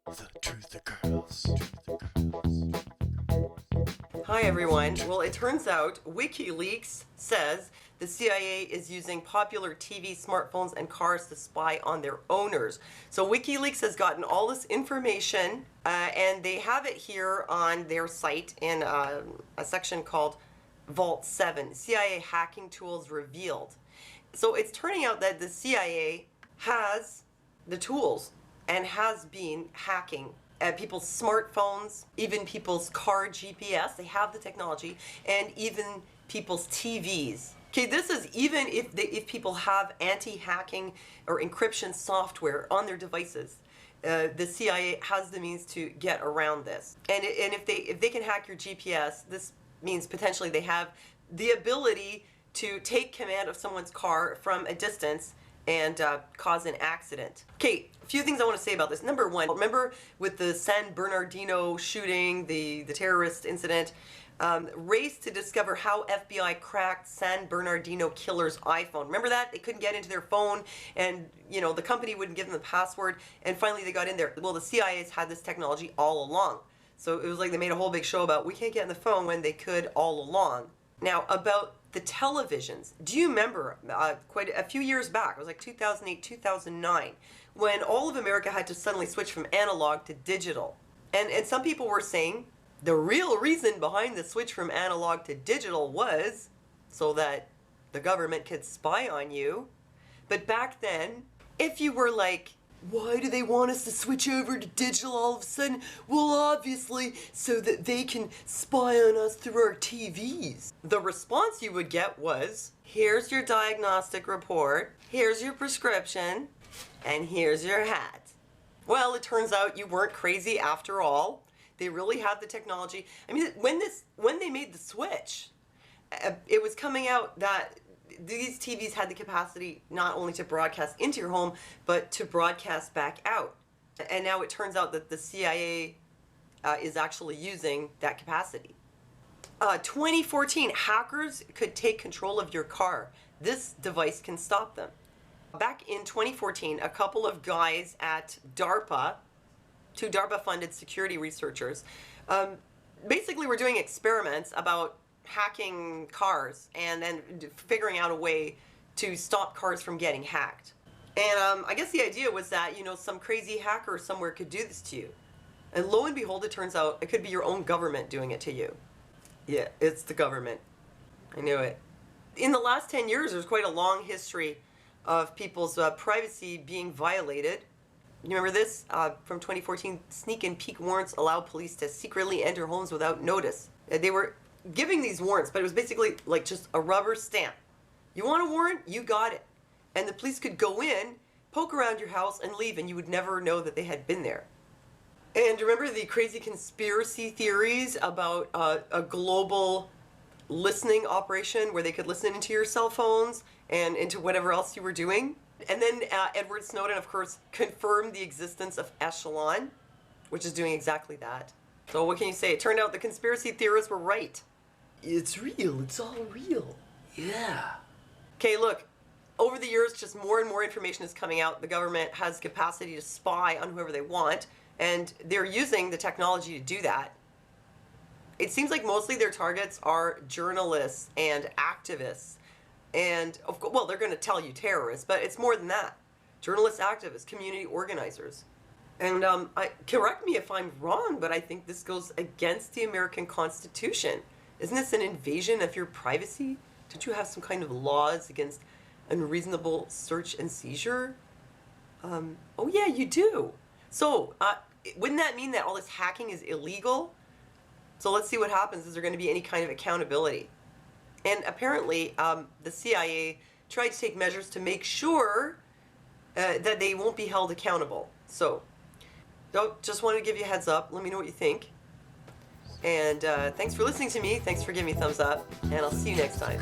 The Truth Girls. Hi everyone. Well, it turns out Wikileaks says the CIA is using popular TV, smartphones, and cars to spy on their owners. So Wikileaks has gotten all this information and they have it here on their site in a section called Vault 7, CIA hacking tools revealed. So it's turning out that the CIA has the tools and has been hacking people's smartphones, even people's car GPS. They have the technology, and even people's TVs. Okay, this is even if people have anti-hacking or encryption software on their devices. The CIA has the means to get around this. And if they can hack your GPS, this means potentially they have the ability to take command of someone's car from a distance and cause an accident. Okay, a few things I want to say about this. Number one, remember with the San Bernardino shooting, the terrorist incident, race to discover how FBI cracked San Bernardino killer's iPhone. Remember that? They couldn't get into their phone and, you know, the company wouldn't give them the password, and finally they got in there. Well, the CIA's had this technology all along. So it was like they made a whole big show about we can't get in the phone when they could all along. Now, about the televisions. Do you remember quite a few years back, it was like 2008, 2009, when all of America had to suddenly switch from analog to digital? And some people were saying the real reason behind the switch from analog to digital was so that the government could spy on you. But back then, if you were like, why do they want us to switch over to digital all of a sudden? Well, obviously, so that they can spy on us through our TVs. The response you would get was, here's your diagnostic report, here's your prescription, and here's your hat. Well, it turns out you weren't crazy after all. They really have the technology. I mean, when they made the switch, it was coming out that these TVs had the capacity not only to broadcast into your home, but to broadcast back out. And now it turns out that the CIA is actually using that capacity. 2014, hackers could take control of your car. This device can stop them. Back in 2014, a couple of guys at DARPA, two DARPA-funded security researchers, basically were doing experiments about hacking cars and then figuring out a way to stop cars from getting hacked. And I guess the idea was that, you know, some crazy hacker somewhere could do this to you. And lo and behold, it turns out it could be your own government doing it to you. Yeah, it's the government. I knew it. In the last 10 years, there's quite a long history of people's privacy being violated. You remember this? From 2014, sneak and peek warrants allow police to secretly enter homes without notice. They were giving these warrants, but it was basically like just a rubber stamp. You want a warrant? You got it. And the police could go in, poke around your house, and leave, and you would never know that they had been there. And remember the crazy conspiracy theories about a global listening operation where they could listen into your cell phones and into whatever else you were doing? And then Edward Snowden, of course, confirmed the existence of Echelon, which is doing exactly that. So what can you say? It turned out the conspiracy theorists were right. It's real. It's all real. Yeah. Okay, look. Over the years, just more and more information is coming out. The government has capacity to spy on whoever they want, and they're using the technology to do that. It seems like mostly their targets are journalists and activists. And, of course, well, they're going to tell you terrorists, but it's more than that. Journalists, activists, community organizers. And correct me if I'm wrong, but I think this goes against the American Constitution. Isn't this an invasion of your privacy? Don't you have some kind of laws against unreasonable search and seizure? Oh yeah, you do. So wouldn't that mean that all this hacking is illegal? So let's see what happens. Is there going to be any kind of accountability? And apparently the CIA tried to take measures to make sure that they won't be held accountable. So just wanted to give you a heads up. Let me know what you think. And thanks for listening to me. Thanks for giving me a thumbs up. And I'll see you next time.